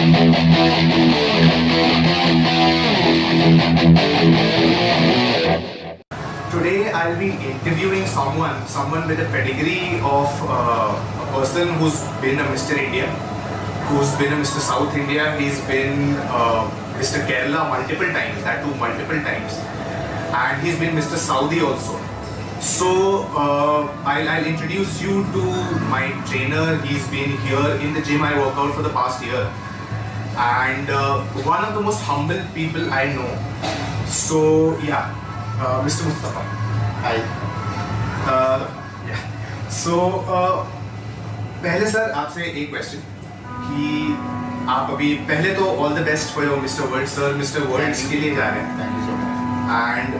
Today I'll be interviewing someone with a pedigree of a person who's been a Mr. India, who's been a Mr. South India. He's been Mr. Kerala multiple times, that too multiple times, and he's been Mr. Saudi also. So I'll introduce you to my trainer. He's been here in the gym I work out for the past year, and one of the most humble people I know. So yeah, Mr. Musthafa. Hi. Yeah. So पहले sir आपसे एक question कि आप अभी पहले तो all the best for your Mister World sir, Mister Worlds के लिए जा रहे हैं. Thank you so much. And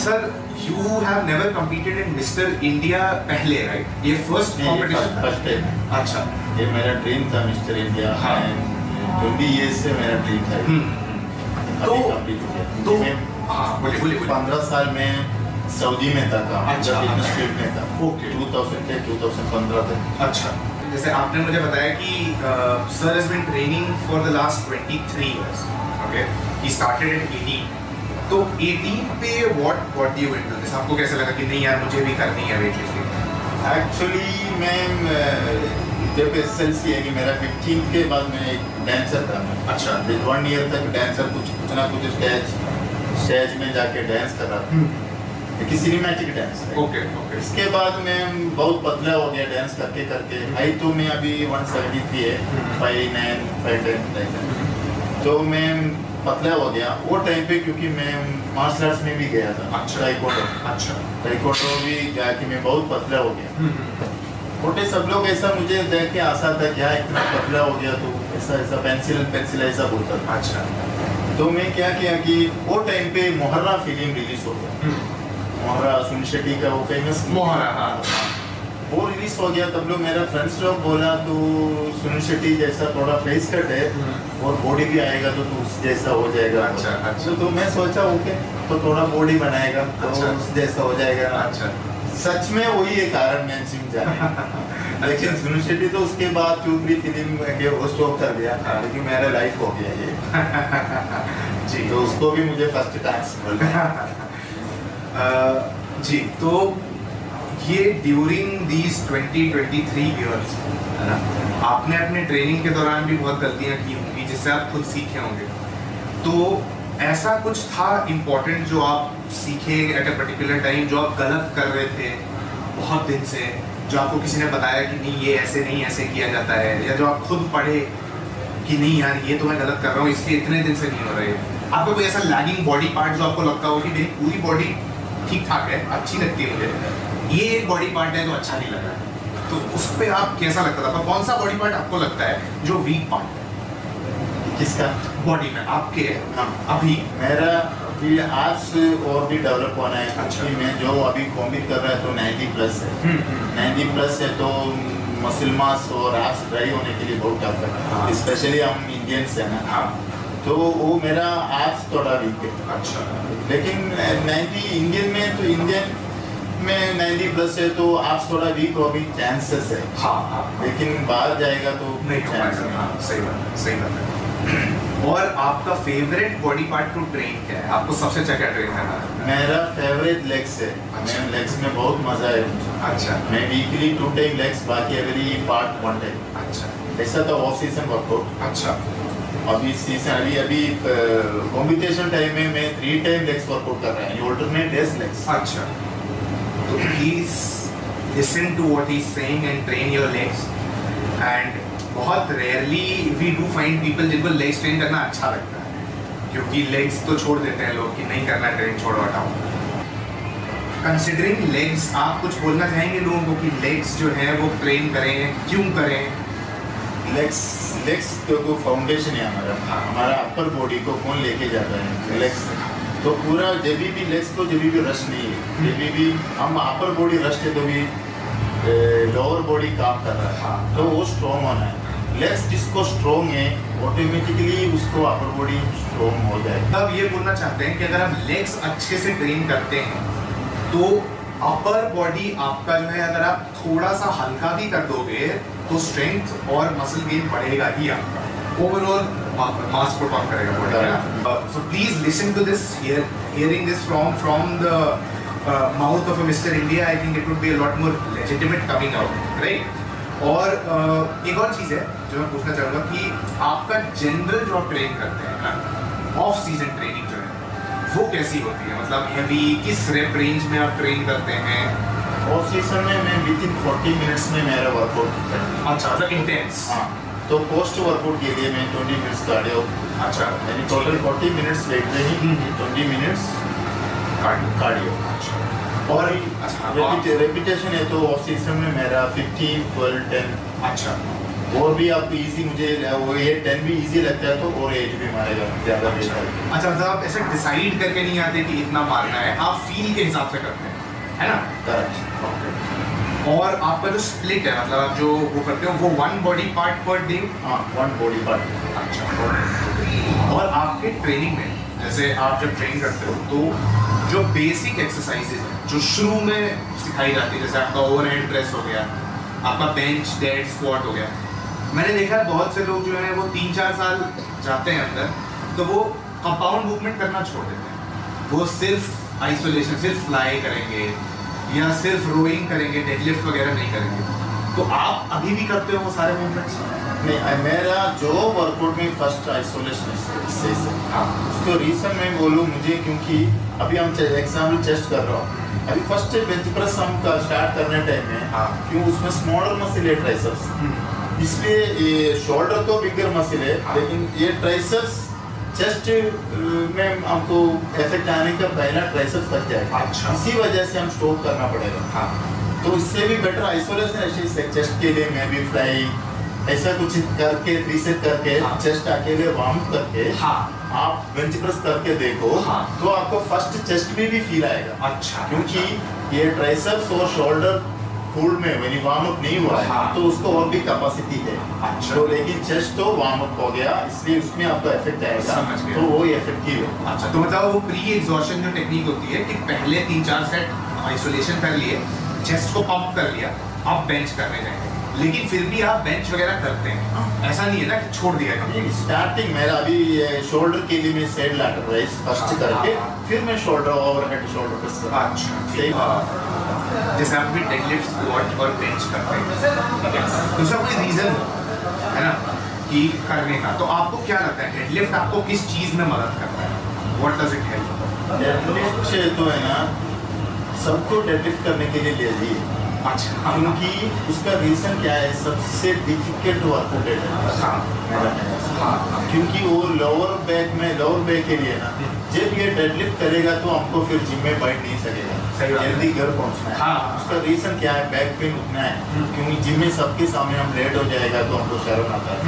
sir you have never competed in Mister India पहले, राइट? ये फर्स्ट कॉम्पिटिशन? First time. अच्छा. ये मेरा ड्रीम था मिस्टर इंडिया. हाँ. 20 years से मेरा ड्रीम था. तो हाँ, बोलिए. 15 साल में सऊदी में था काम. अच्छा. फिटनेस फील्ड में था. ओके. 2000 से 2015 तक. अच्छा. जैसे आपने मुझे बताया कि sir has been training for the last 23 years. Okay. He started at 18. तो 18 पे what do you want to this? आपको कैसा लगा कि नहीं यार मुझे भी करनी है वेट लिफ्टिंग? एक्चुअली मैं जब SLC है कि मेरा 15 के बाद मैं एक डांसर था. अच्छा. 1 year तक डांसर कुछ ना कुछ स्टेज में जाके डांस कर रहा था. कि सिनेमैटिक डांस. ओके. इसके बाद मैं बहुत पतला हो गया डांस करके करके. हाइट तो मैं अभी 173 है. 5'9", 5'10". तो मैं पतला हो गया वो टाइम पे, क्योंकि मैं मार्शल आर्ट्स में भी गया था. अच्छा. टाइकोंडो भी जाके मैं बहुत पतला हो गया. छोटे सब लोग ऐसा मुझे देख के आशा था क्या इतना पतला हो गया, तो ऐसा पेंसिल ऐसा बोलता था. अच्छा. तो मैं क्या किया कि वो टाइम पे मोहर्रा फिल्म रिलीज हो गया. मोहर्रा सुनील शेट्टी का वो फेमस मोहर्रा. हाँ. वो रिलीज हो गया. तब लोग मेरा फ्रेंड्स लोग बोला तो सुनील शेट्टी जैसा थोड़ा फेस कट है और बॉडी भी आएगा तो उस जैसा हो जाएगा. अच्छा. तो मैं सोचा ओके तो थोड़ा बॉडी बनाएगा तो अच्छा. उस जैसा हो जाएगा. अच्छा. सच में वही एक कारण मैं जिम जाने. लेकिन सुनील शेट्टी तो उसके बाद चूपरी फिल्म के वो स्टॉप कर दिया. लेकिन मेरा लाइफ हो गया ये. जी. तो उसको भी मुझे फर्स्ट टाइम बोलना. जी. तो ये ड्यूरिंग दीज 23 years है ना, आपने अपने ट्रेनिंग के दौरान भी बहुत गलतियां की होंगी जिससे आप खुद सीखे होंगे. तो ऐसा कुछ था इम्पोर्टेंट जो आप सीखे एट अ पर्टिकुलर टाइम, जो आप गलत कर रहे थे बहुत दिन से, जो आपको किसी ने बताया कि नहीं ये ऐसे नहीं ऐसे किया जाता है, या जो आप खुद पढ़े कि नहीं यार ये तो मैं गलत कर रहा हूँ इसलिए इतने दिन से नहीं हो रहे? आपको कोई ऐसा लैगिंग बॉडी पार्ट जो आपको लगता हो कि मेरी पूरी बॉडी ठीक ठाक है, अच्छी लगती है मुझे, ये एक बॉडी पार्ट है जो अच्छा नहीं लग रहा है, तो उस पर आप कैसा लगता था? कौन सा बॉडी पार्ट आपको लगता है जो वीक पार्ट है? किसका बॉडी में आपके? हाँ. अभी मेरा अभी आज और भी डेवलप होना है. अच्छा. कि मैं जो अभी कॉम्पीट कर रहा है तो 90+ है. 90+ है तो मसल मास और एब्स ड्राई होने के लिए बहुत टफ है. हाँ. स्पेशली हम इंडियंस है ना. हाँ. तो वो मेरा एब्स थोड़ा वीक है. अच्छा. लेकिन 90 इंडियन में तो इंडियन में 90+ है तो आप थोड़ा वीक हो भी चांसेस है. हाँ. लेकिन बाहर जाएगा तो नहीं हो पाएगा. हाँ, सही बात है. और आपका favourite body part two train क्या है? आपको सबसे अच्छा क्या ट्रेन करना है? मेरा फेवरेट लेग्स है. अच्छा. मैं लेग्स में बहुत मजा है मुझे. अच्छा. मैं वीकली 2 टाइम लेग्स, बाकी एवरी पार्ट 1 टाइम. अच्छा. ऐसा था ऑफ सीजन वर्कआउट. अच्छा. अभी सीजन अभी कॉम्पिटिशन टाइम में मैं 3 टाइम लेग्स वर्कआउट कर रहा हूँ. Alternate days legs. अच्छा. तो please listen to what he is saying and train your legs. And बहुत rarely we do find people जिनको लेग्स ट्रेन करना अच्छा लगता है, क्योंकि लेग्स तो छोड़ देते हैं लोग कि नहीं करना ट्रेन, छोड़ो हटाओ. कंसिडरिंग लेग्स, आप कुछ बोलना चाहेंगे लोगों को कि लेग्स जो है वो ट्रेन करें, क्यों करें? लेग्स तो फाउंडेशन है हमारा. हमारा अपर बॉडी को कौन लेके जाता है? लेग्स. तो पूरा जब भी लेग्स को जब भी रश नहीं है, जब भी हम अपर बॉडी रश है तो भी लोअर बॉडी काम कर रहा है. हाँ. तो वो स्ट्रॉन्ग होना है. लेग्स जिसको स्ट्रॉन्ग है ऑटोमेटिकली उसको अपर बॉडी स्ट्रॉन्ग हो जाएगा. अब ये बोलना चाहते हैं कि अगर आप लेग्स अच्छे से ट्रेन करते हैं तो अपर बॉडी आपका जो है अगर आप थोड़ा सा हल्का भी कर दोगे तो स्ट्रेंथ और मसल गेन बढ़ेगा ही आपका. ओवरऑल मास पुट ऑन करेगा body. So please listen to this, hearing this from the mouth of a mister India, I think it would be a lot more legitimate coming out, right? और एक और चीज़ है जो मैं पूछना चाहूँगा कि आपका जनरल जो आप ट्रेन करते हैं ना, ऑफ सीजन ट्रेनिंग जो है वो कैसी होती है? मतलब हैवी किस रेप रेंज में आप ट्रेन करते हैं? ऑफ सीजन में मैं विदिन 40 मिनट्स में मेरा वर्कआउट करता हूँ। अच्छा, मतलब इंटेंस। हाँ, तो पोस्ट वर्कआउट के लिए मैं 20 मिनट्स कार्डियो। अच्छा, यानी total 40 minutes weight training, 20 minutes cardio. और रेपिटेशन है तो ऑफ सीजन में मेरा 50, 12, 10। अच्छा, और भी आपको इजी, मुझे वो ये 10 भी इजी लगता है तो और एज भी मारेगा ज़्यादा बेहतर। अच्छा, मतलब आप ऐसे डिसाइड करके नहीं आते कि इतना मारना है, आप फील के हिसाब से करते हैं, है ना? करेक्ट। और आपका जो स्प्लिट है, मतलब आप जो वो करते हो वो 1 बॉडी पार्ट पर डे? हाँ, 1 बॉडी पार्ट। अच्छा। और आपके ट्रेनिंग में जैसे आप जब ट्रेन करते हो तो जो बेसिक एक्सरसाइजेज हैं जो शुरू में सिखाई जाती है, जैसे आपका ओवरहेड प्रेस हो गया, आपका बेंच डेड स्क्वाट हो गया, मैंने देखा है बहुत से लोग जो है वो 3-4 साल जाते हैं अंदर तो वो कंपाउंड मूवमेंट करना छोड़ देते हैं। वो सिर्फ आइसोलेशन, सिर्फ फ्लाई करेंगे या सिर्फ रोइंग करेंगे, डेडलिफ्ट वगैरह नहीं करेंगे। तो आप अभी भी करते हो वो सारे मूवमेंट्स? नहीं, मेरा जो वर्कआउट में फर्स्ट आइसोलेशन से हाँ, उसको रीजन मैं बोलूँ मुझे, क्योंकि अभी हम एग्जाम्पल टेस्ट कर रहा हूँ, अभी फर्स्ट बेंच प्रेस हम स्टार्ट करने टाइम में हाँ, क्यों उसमें स्मॉलर मसल है ट्राइसेप्स, इसलिए ये शोल्डर तो बिगर मसल है, लेकिन ये ट्राइसेप्स चेस्ट में हमको इफेक्ट आने का पहला ट्राइसेप्स तक जाएगा। अच्छा, इसी वजह से हम स्टॉप करना पड़ेगा। हाँ, तो इससे भी बेटर आइसोलेशन ऐसे चेस्ट के लिए मैं भी फ्लाई ऐसा कुछ करके रीसेट करके हाँ, चेस्ट अकेले वार्म करके हाँ, आप बेंच प्रेस करके देखो हाँ, तो आपको फर्स्ट चेस्ट में भी फील आएगा। अच्छा, क्योंकि ये ट्राइसेप्स और शोल्डर फुल में व्हेन वार्म अप नहीं हुआ है तो उसको और भी कैपेसिटी है। अच्छा, तो लेकिन चेस्ट तो वार्म अप हो गया, इसलिए उसमें आपका इफेक्ट आएगा, तो वो इफेक्टिव है। अच्छा, तो मतलब वो प्री एग्जॉशन जो टेक्निक होती है कि पहले 3-4 सेट आइसोलेशन कर लिए, चेस्ट को पंप कर लिया, आप बेंच करने जाएंगे, लेकिन फिर भी आप बेंच वगैरह करते हैं, ऐसा नहीं है ना कि छोड़ दिया है? स्टार्टिंग मेरा अभी शोल्डर के लिए मैं साइड लैटरल राइज फर्स्ट करके फिर मैं शोल्डर ओवरहेड शोल्डर प्रेस करता हूं। अच्छा, जैसे आप भी डेडलिफ्ट, स्क्वाट और बेंच करते हैं, ठीक है, तो उसका कोई रीजन है ना कि करने का, तो आपको क्या लगता है डेडलिफ्ट आपको किस चीज में मदद करता है? What does it help? Deadlift तो है ना, सबको डेडलिफ्ट करने के लिए लेजी है। अच्छा, क्योंकि उसका रीजन क्या है, सबसे डिफिकल्ट वर्कआउट है क्योंकि वो लोअर बैक के लिए ना, जब ये डेडलिफ्ट करेगा तो हमको फिर जिम में बैठ नहीं सकेगा, जल्दी घर पहुंचना है। हाँ, उसका रीजन क्या है, बैक पेन उठना है, क्योंकि जिम में सबके सामने हम लेट हो जाएगा तो हमको शर्म आता है,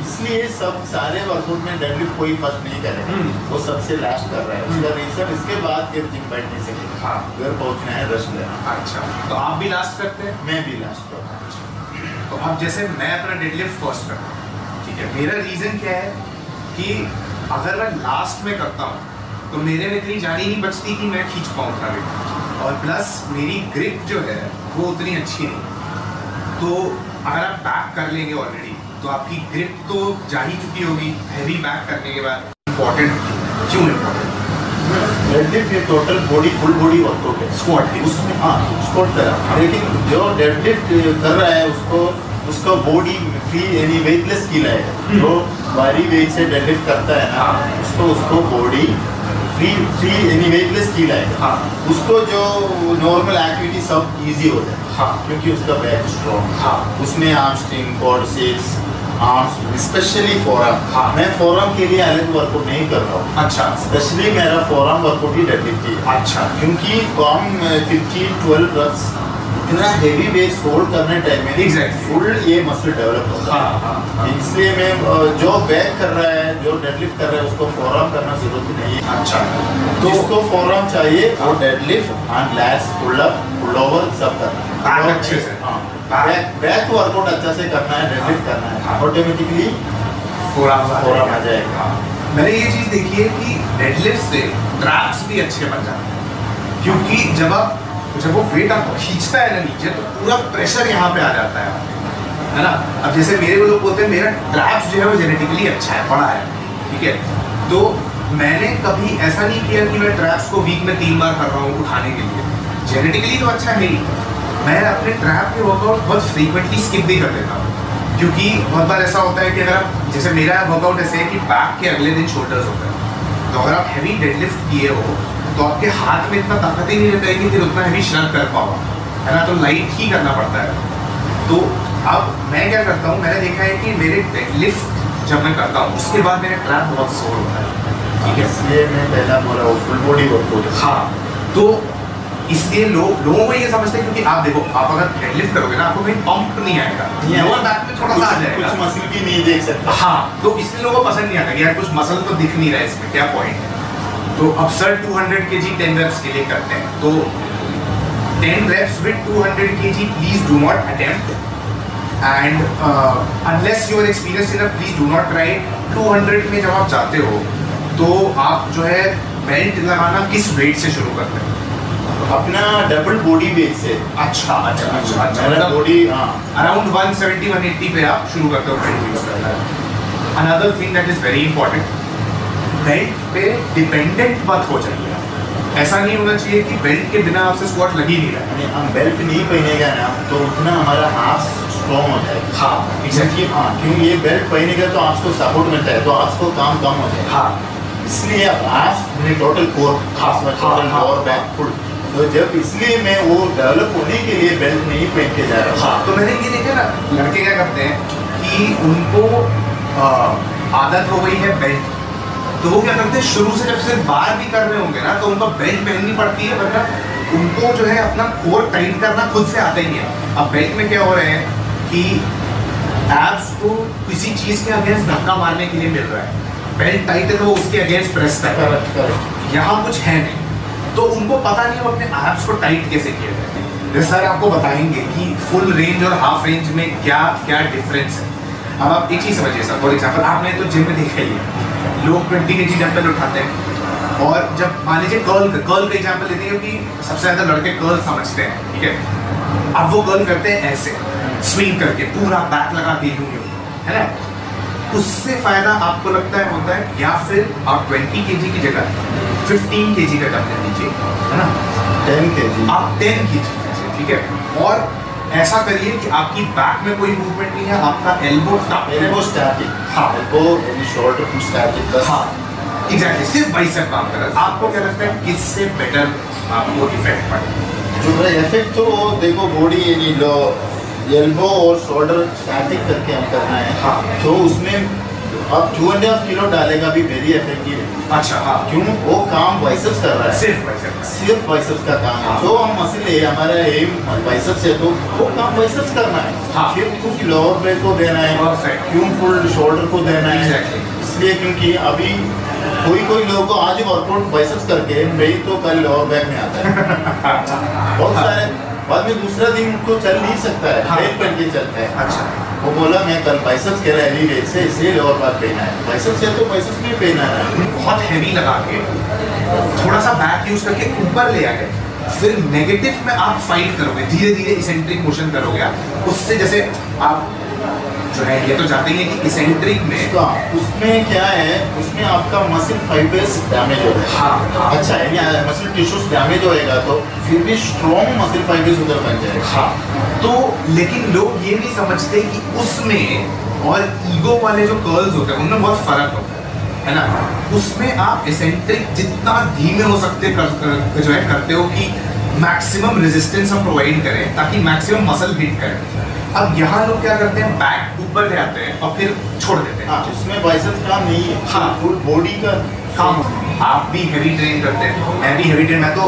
इसलिए सब सारे वर्कआउट में डेडलिफ्ट कोई फर्स्ट नहीं करेगा, वो सबसे लास्ट कर रहा है। उसका रीजन इसके बाद फिर जिम बैठ नहीं सकेगा, घर पहुंचना है, रेस्ट लेना। अच्छा, तो आप भी लास्ट करते हैं? मैं भी लास्ट करता हूँ। तो अब जैसे मैं अपना डेडलिफ्ट फर्स्ट करता हूँ, ठीक है, मेरा रीजन क्या है कि अगर मैं लास्ट में करता हूँ तो मेरे में इतनी जान ही नहीं बचती कि मैं खींच पाऊँ उतना वेट, और प्लस मेरी ग्रिप जो है वो उतनी अच्छी नहीं। तो अगर आप बैक कर लेंगे ऑलरेडी तो आपकी ग्रिप तो जा ही चुकी होगी, हैवी बैक करने के बाद। इम्पॉर्टेंट क्यों इम्पॉर्टेंट? डेडलिफ्ट ये total body full body workout है, स्क्वाट उसमें हाँ स्क्वाट करा, लेकिन जो डेडलिफ्ट कर रहा है उसका बॉडी फ्री यानी वेटलेस फील आएगा। जो भारी वेट से डेडलिफ्ट करता है ना, उसको बॉडी फ्री यानी वेटलेस फील आएगा। उसको जो नॉर्मल एक्टिविटी सब इजी हो जाए, क्योंकि उसका बैक स्ट्रॉन्ग, उसमें आर्मस्ट्रिंग, क्वाड्रिसेप्स, आर्म्स, स्पेशली फोरआर्म। मैं फोरआर्म के लिए अलग वर्कआउट नहीं कर रहा हूँ। अच्छा, स्पेशली मेरा फोरआर्म वर्कआउट ही डेडलिफ्ट है। अच्छा, क्योंकि कम 15-12 reps इतना हेवी वेट होल्ड करने टाइम में फुल ये मसल डेवलप होता है। इसलिए मैं जो बैक कर रहा है, जो डेडलिफ्ट कर रहा है, उसको फोरआर्म करना जरूरत नहीं है। अच्छा, तो उसको फोरआर्म चाहिए, वो deadlift and lats, pull up, pull over सब करना है अच्छे से। बैक वर्कआउट अच्छा से करना है, डेडलिफ्ट करना है, ऑटोमेटिकली फोरआर्म आ जाएगा। मैंने ये चीज देखी है कि डेडलिफ्ट से ट्रैप्स भी अच्छे बन जाते हैं, क्योंकि जब वो वेट आपको खींचता है ना नीचे, तो पूरा प्रेशर यहाँ पे आ जाता है, है ना। अब जैसे मेरे को लोग बोलते हैं मेरा ट्रैप्स जो है वो जेनेटिकली अच्छा है, बड़ा है, ठीक है। तो मैंने कभी ऐसा नहीं किया कि मैं ट्रैप्स को वीक में 3 बार कर रहा हूँ उठाने के लिए, जेनेटिकली तो अच्छा है ही। मैं अपने ट्रैप के वर्कआउट बहुत फ्रीक्वेंटली स्किप भी कर देता हूँ, क्योंकि बहुत बार ऐसा होता है कि अगर आप, जैसे मेरा वर्कआउट ऐसे है कि बैक के अगले दिन शोल्डर्स होता है, तो अगर आप हैवी डेडलिफ्ट किए हो तो आपके हाथ में इतना ताकत ही नहीं रहता है कि फिर उतना हैवी श्रग कर पाओ, है ना, तो लाइट ही करना पड़ता है। तो अब मैं क्या करता हूँ, मैंने देखा है कि मेरे डेडलिफ्ट जब मैं करता हूँ उसके बाद मेरा ट्रैप बहुत सोर होता है, ठीक है, इसलिए मैं पहला बोला फुल बॉडी वर्कआउट। हाँ, तो इसलिए लोगों को ये समझते हैं, क्योंकि आप देखो, आप अगर डेडलिफ्ट करोगे ना आपको कहीं पंप नहीं आएगा, लोअर बैक में थोड़ा सा आ जाएगा, कुछ मसल भी नहीं देख सकते। हाँ, तो इसलिए लोगों को पसंद नहीं आता कि यार कुछ मसल तो दिख नहीं रहा है इसमें, क्या पॉइंट है। तो अब सर 200 kg 10 reps के लिए करते हैं, तो 10 reps with 200 kg please do not attempt, and unless you are experienced enough please do not try। 200 में जब आप जाते हो तो आप जो है बेल्ट लगाना किस वेट से शुरू करते हैं? अपना डबल बॉडी वेट से। अच्छा, मतलब बॉडी अराउंड 170-180 पे आप शुरू करते हो बेल्ट यूज करना। Another thing that is very important, belt पे डिपेंडेंट मत हो जाइए। ऐसा नहीं होना चाहिए कि बेल्ट के बिना आपसे स्क्वाट लग ही नहीं रहा है। हम बेल्ट नहीं पहनेगा ना तो उतना हमारा हाथ स्ट्रॉन्ग होता है। हाँ, एग्जैक्टली। हाँ, क्योंकि ये बेल्ट पहनेगा तो आपको सपोर्ट मिलता है, तो आपको काम कम होता है। हाँ, इसलिए आप total core, total lower back full, तो जब इसलिए मैं वो डेवलप होने के लिए बेल्ट नहीं पहन के जा रहा हूँ। हाँ, तो मैंने ये देखा ना, लड़के क्या करते हैं कि उनको आदत हो गई है बेल्ट, तो वो क्या करते हैं शुरू से जब से बार भी कर रहे होंगे ना तो उनको बेल्ट पहननी पड़ती है, वरना उनको जो है अपना कोर टाइट करना खुद से आता ही नहीं है। अब बेल्ट में क्या हो रहा है कि एब्स को किसी चीज के अगेंस्ट धक्का मारने के लिए मिल रहा है, बेल्ट टाइट है तो वो उसके अगेंस्ट प्रेस कर रहा है, यहाँ कुछ है नहीं, तो उनको पता नहीं वो अपने एब्स को टाइट कैसे किया जाए। सर आपको बताएंगे कि फुल रेंज और हाफ रेंज में क्या क्या डिफरेंस है। अब आप एक चीज समझिए सर, फॉर एग्जाम्पल आपने तो जिम में देखा ही है, लोग 20 kg डंबल उठाते हैं, और जब मान लीजिए कर्ल का एग्जाम्पल लेते हैं, क्योंकि सबसे ज्यादा लड़के कर्ल समझते हैं, ठीक है। अब वो कर्ल करते हैं ऐसे स्विंग करके पूरा बैक लगा के यूं, है ना, उससे फायदा आपको लगता है होता है, या फिर आप 20 kg की जगह 15 kg का डंबल लीजिए, है ना, 10 kg, आप 10 kg, ठीक है, और ऐसा करिए कि आपकी बैक में कोई मूवमेंट नहीं है, आपका एल्बो स्टैटिक। हाँ, एल्बो शोल्डर स्टैटिक। हाँ, एग्जैक्टली, सिर्फ बाइसेप काम कर रहा है। आपको क्या लगता है किससे बेटर आपको इफेक्ट पड़ेगा? जो इफेक्ट तो देखो बॉडी यानी लो एल्बो और शोल्डर स्टैटिक करके हम करना है। हाँ, तो उसमें अब 2.5 किलो डालेगा भी वेरी इफेक्टिव है। अच्छा, हाँ, क्यों? वो काम बाइसेप्स कर रहा है, सिर्फ बाइसेप्स का काम है। जो हम मसल है हमारा एम बाइसेप्स है, तो वो काम बाइसेप्स करना है। हाँ, फिर क्योंकि लोअर बैक को देना है, क्यों फुल शोल्डर को देना है, इसलिए क्योंकि अभी कोई लोगों को आज वर्कआउट बाइसेप्स करके भाई तो कल लोअर बैक में आता है। बहुत सारे बाद में दूसरा दिन उनको चल नहीं सकता है, बेल्ट पहन के चलता है। अच्छा, वो बोला मैं कल बाइसेप्स कह रहा है से इसलिए लोअर बैक पहना है, बाइसेप्स है तो बाइसेप्स में पहना है। बहुत हैवी लगा के थोड़ा सा बैक यूज करके ऊपर ले आके फिर नेगेटिव में आप फाइट करोगे, धीरे धीरे इसेंट्रिक मोशन करोगे आप, उससे जैसे आप जो है ये तो जानते ही हैं कि इसेंट्रिक में उसमें क्या है, उसमें आपका मसल फाइबर्स डैमेज हो गया। हाँ, अच्छा यानी मसल टिश्यूज डैमेज होएगा तो फिर भी स्ट्रॉन्ग मसल फाइबर्स उधर बन जाएगा। हाँ, तो लेकिन लोग ये नहीं समझते कि उसमें और ईगो वाले जो कर्ल्स होते हैं उनमें बहुत फर्क होता है ना। उसमें आप इसेंट्रिक जितना धीमे हो सकते जो है करते हो कि मैक्सिमम रेजिस्टेंस हम प्रोवाइड करें ताकि मैक्सिमम मसल हिट करें। अब यहाँ लोग क्या करते हैं, बैक ऊपर ले आते हैं और फिर छोड़ देते हैं। हाँ, उसमें बाइसेप्स काम नहीं है। हाँ, फुल बॉडी का काम। आप भी हैवी ट्रेन करते हैं, मैं भी हैवी ट्रेन, मैं तो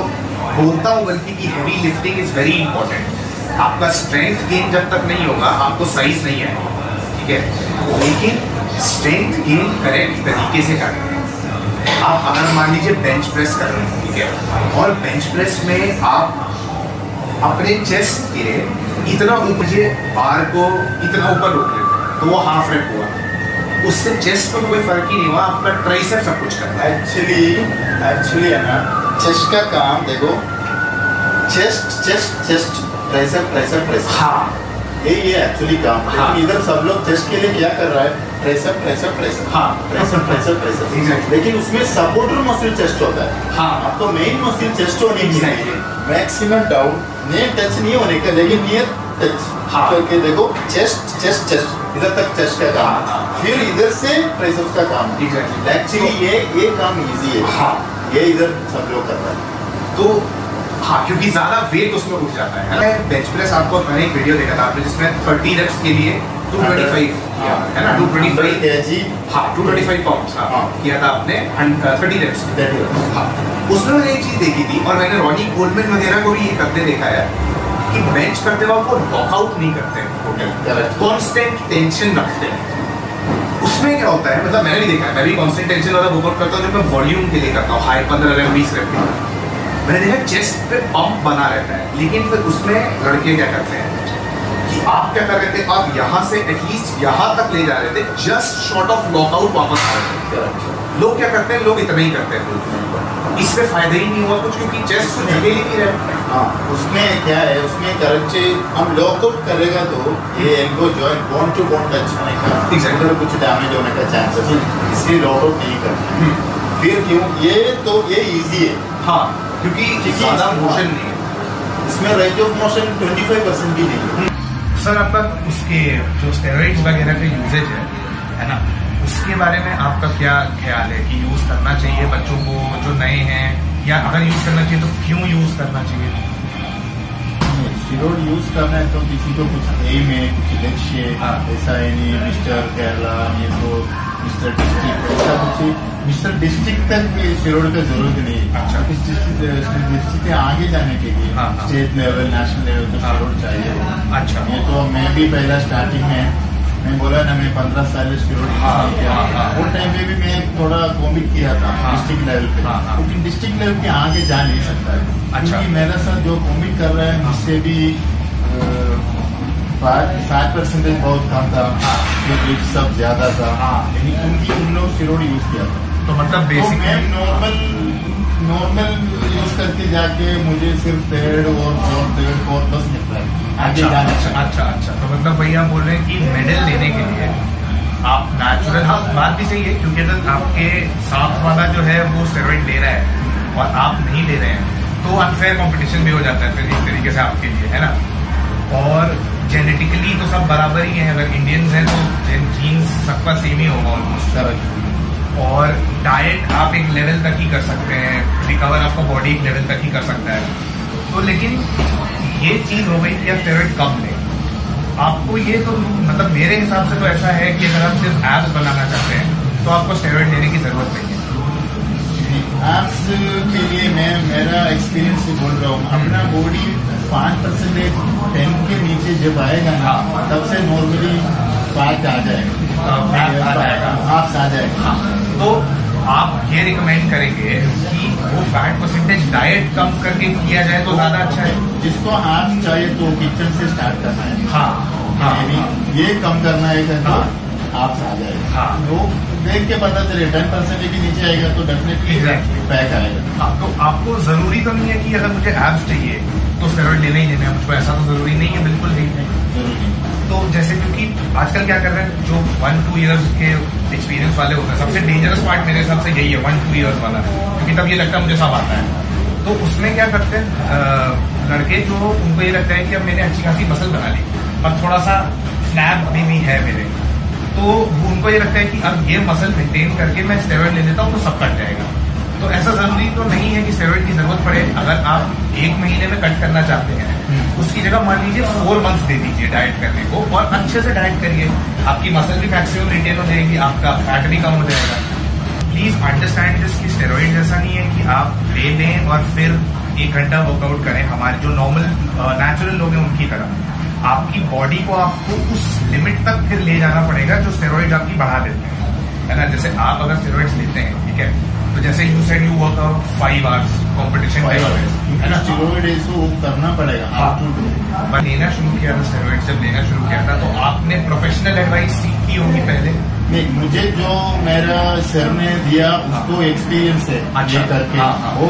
बोलता हूँ बल्कि कि heavy lifting is very important. आपका स्ट्रेंथ गेन जब तक नहीं होगा आपको साइज नहीं आएगा, ठीक है, लेकिन स्ट्रेंथ गेन करेक्ट तरीके से करना। आप अगर मान लीजिए बेंच प्रेस कर रहे हैं, ठीक है, और बेंच प्रेस में आप अपने चेस्ट के इतना ऊपर बार को इतना ऊपर रोक लेते हैं तो वो हाफ रेप हुआ, उससे चेस्ट को कोई फर्क ही नहीं हुआ, आपका ट्राइसेप सब कुछ करता है। एक्चुअली है ना, चेस्ट का काम देखो, चेस्ट ट्राइसेप। हाँ, ये एक्चुअली काम। हाँ। इधर सब लोग चेस्ट के लिए क्या कर रहा है, प्रेसअप प्रेसअप प्रेसअप, हाँ प्रेसअप प्रेसअप प्रेसअप, लेकिन उसमें सपोर्टर मसल चेस्ट होता है। हाँ, आपको मेन मसल चेस्ट होने की चाहिए, मैक्सिमम डाउन, नियर टच नहीं होने का, लेकिन नियर टच करके देखो, चेस्ट चेस्ट चेस्ट, इधर तक चेस्ट का काम, फिर इधर से प्रेसअप का काम। एक्चुअली ये काम इजी है। हाँ, ये इधर सब लोग कर रहा है। तो हाँ, क्योंकि ज्यादा वेट उसमें उठ जाता है। बेंच प्रेस आपको मैंने एक वीडियो देखा था आपने, जिसमें 30 रेप्स के लिए 225 किया है ना, 225 kg, हाँ 225 पाउंड्स किया था आपने 30 रेप्स। हाँ, उसमें मैंने एक चीज देखी थी, और मैंने रॉनी कोलमैन वगैरह को भी ये करते देखा है कि बेंच करते वक्त वो लॉकआउट नहीं करते हैं, कांस्टेंट टेंशन रखते हैं। उसमें क्या होता है, मतलब मैंने भी देखा है, मैं भी कांस्टेंट टेंशन वाला वर्कआउट करता हूँ जब मैं वॉल्यूम के लिए करता हूँ, हाई 15 रेप 20 रेप के। मैंने देखा चेस्ट पे पंप बना रहता है, लेकिन फिर उसमें लड़के क्या करते हैं कि आप क्या कर रहे थे, आप यहाँ से एटलीस्ट यहाँ तक ले जा रहे थे, जस्ट शॉर्ट ऑफ लॉकआउट वापस आ रहे थे। लोग क्या करते हैं, लोग इतना ही करते हैं, इससे फायदा ही नहीं हुआ कुछ, क्योंकि चेस्ट तो जगह ही नहीं रहे। हाँ, उसमें क्या है, उसमें करंट हम लॉकआउट करेगा तो ये elbow joint bone to bone touch होने का, इधर कुछ डैमेज होने का चांसेस है, इसलिए लॉकआउट नहीं करते। फिर क्यों, ये इजी है। हाँ, क्योंकि ज़्यादा मोशन नहीं है इसमें, रेंज ऑफ मोशन 25% भी नहीं है। सर आपका उसके जो स्टेरॉइड्स वगैरह का यूजेज है ना, उसके बारे में आपका क्या ख्याल है कि यूज़ करना चाहिए बच्चों को जो नए हैं, या अगर यूज़ करना चाहिए तो क्यों यूज़ करना चाहिए? स्टेरॉइड यूज करना है तो किसी को कुछ एम है, कुछ लक्ष्य, ऐसा है नहीं मिस्टर केरला, ये तो मिस्टर डिस्ट्रिक्ट, ऐसा कुछ मिस्टर डिस्ट्रिक्ट तक स्टेरॉइड का जरूरत नहीं है। अच्छा, डिस्ट्रिक्ट आगे जाने के लिए स्टेट लेवल नेशनल लेवल तो स्टेरॉइड चाहिए। अच्छा, ये तो मैं भी पहला स्टार्टिंग में मैं बोला ना, मैं 15 साल स्टेरॉइड किया, वो टाइम पे भी मैं थोड़ा कॉमिट किया था डिस्ट्रिक्ट लेवल पे, लेकिन डिस्ट्रिक्ट लेवल के आगे जा नहीं सकता है। अच्छा, क्योंकि मेरा साथ जो कॉमिट कर रहा है मुझसे भी 5% बहुत कम था, सब ज्यादा था, क्योंकि उन लोग स्टेरॉइड यूज किया था। तो मतलब बेसिक नॉर्मल यूज करके जाके मुझे सिर्फ 3rd और 4th बस मिलता है आगे जाने। अच्छा, तो मतलब भैया बोल रहे हैं कि मेडल लेने के लिए आप नेचुरल, हाँ बात भी सही है, क्योंकि अगर आपके साथ वाला जो है वो स्टेरॉइड ले रहा है और आप नहीं ले रहे हैं तो अनफेयर कंपटीशन भी हो जाता है फिर एक तरीके से आपके लिए, है ना। और जेनेटिकली तो सब बराबर ही हैं, अगर इंडियंस हैं तो जीन्स सबका सेम ही होगा ऑलमोस्ट, और डाइट आप एक लेवल तक ही कर सकते हैं, रिकवर आपका बॉडी एक लेवल तक ही कर सकता है। तो लेकिन ये चीज़ हो गई कि आप स्टेरॉइड कब लें, आपको ये तो मतलब मेरे हिसाब से तो ऐसा है कि अगर आप सिर्फ एब्स बनाना चाहते हैं तो आपको स्टेरॉइड लेने की जरूरत नहीं है। एब्स के लिए मैं मेरा एक्सपीरियंस से बोल रहा हूँ, अपना बॉडी 5% 10 के नीचे जब आएगा ना, तब से नॉर्मली फैट आ जाएगा, एब्स आ जाएगा। तो आप ये रिकमेंड करेंगे कि वो फैट परसेंटेज डाइट कम करके किया जाए तो ज्यादा अच्छा है? जिसको एब्स चाहिए तो किचन से स्टार्ट करना है। हाँ, ये कम करना है तो एब्स आ जाएगा। हाँ, वो देख के पता चले 10% के नीचे आएगा तो डेफिनेटली पैक आएगा। हाँ, तो आपको जरूरी तो नहीं है कि अगर मुझे एब्स चाहिए तो स्टेरॉइड लेना ही लेना है मुझको, ऐसा तो जरूरी नहीं है, बिल्कुल नहीं है जरूरी। तो जैसे क्योंकि आजकल क्या कर रहे हैं, जो 1-2 ईयर्स के एक्सपीरियंस वाले होते हैं, सबसे डेंजरस पार्ट मेरे हिसाब से यही है 1-2 ईयर्स वाला, क्योंकि तब ये लगता है मुझे सब आता है। तो उसमें क्या करते हैं लड़के, जो उनको ये लगता है कि अब मैंने अच्छी खासी मसल बना ली और थोड़ा सा फ्लैब अभी भी है मेरे, तो उनको ये लगता है कि अब ये मसल मेंटेन करके मैं स्टेरॉइड ले लेता हूँ तो सब कट जाएगा। तो ऐसा जरूरी तो नहीं है कि स्टेरॉइड की जरूरत पड़े। अगर आप 1 महीने में कट करना चाहते हैं, उसकी जगह मान लीजिए 4 मंथ्स दे दीजिए डाइट करने को, और अच्छे से डाइट करिए, आपकी मसल भी मैक्सिमम रिटेन हो जाएगी, आपका फैट भी कम हो जाएगा। प्लीज अंडरस्टैंड दिस कि स्टेरॉइड जैसा नहीं है कि आप ले लें और फिर 1 घंटा वर्कआउट करें हमारे जो नॉर्मल नेचुरल लोग हैं उनकी तरह। आपकी बॉडी को आपको उस लिमिट तक फिर ले जाना पड़ेगा जो स्टेरॉइड आपकी बढ़ा देते हैं, है ना। जैसे आप अगर स्टेरॉइड्स लेते हैं, ठीक है, तो जैसे you said you work out 5 hours competition, है ना, स्टेरॉइड ऐसे करना पड़ेगा। हाँ, लेना शुरू किया था स्टेरॉइड, जब लेना शुरू किया था तो आपने प्रोफेशनल एडवाइस सीखी होगी पहले? नहीं, मुझे जो मेरा सर ने दिया उसको एक्सपीरियंस है अच्छा, ये करके। वो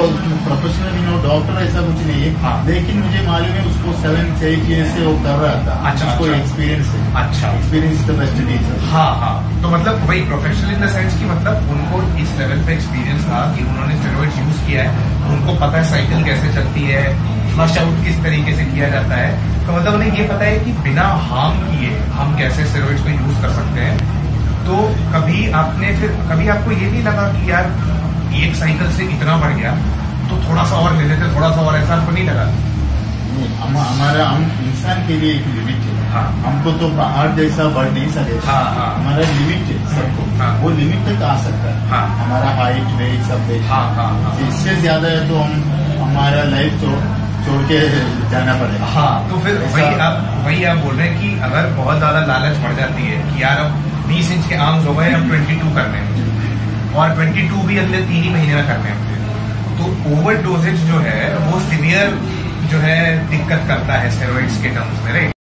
प्रोफेशनल नो डॉक्टर ऐसा कुछ नहीं है, लेकिन मुझे मालूम है उसको 7 से 8 ईयर से वो कर रहा था। अच्छा, उसको एक्सपीरियंस है। अच्छा, experience is the best teacher. हाँ हाँ, तो मतलब वही प्रोफेशनल इन द सेंस की मतलब उनको इस लेवल पे एक्सपीरियंस था कि उन्होंने स्टेरॉइड्स यूज किया है, उनको पता है साइकिल कैसे चलती है, फ्लश आउट किस तरीके से किया जाता है, तो मतलब उन्हें ये पता है कि बिना हार्म किए हम कैसे स्टेरॉइड्स को यूज कर सकते हैं। तो कभी आपको ये नहीं लगा कि यार एक साइकिल से इतना बढ़ गया तो थोड़ा सा और ले लेते, थोड़ा सा और, ऐसा आपको नहीं लगा? हमारा हम इंसान के लिए एक लिमिट है। हाँ, हमको तो पहाड़ जैसा बढ़ नहीं सकते। हाँ हाँ, हमारा लिमिट है सबको। हाँ, वो लिमिट तक आ सकता है। हाँ, हमारा हाइट वेट सब देख। हाँ हाँ हाँ, इससे ज्यादा है तो हम हमारा लाइफ छोड़ के जाना पड़ेगा। हाँ, तो फिर वही आप बोल रहे हैं कि अगर बहुत ज्यादा लालच बढ़ जाती है कि यार अब 20 इंच के आर्म्स हो गए, अब 22 करने हैं मुझे, और 22 भी अगले 3 ही महीने में करने हैं मुझे, तो ओवर डोजेज जो है वो सीवियर जो है दिक्कत करता है स्टेरॉइड्स के टर्म्स में, राइट?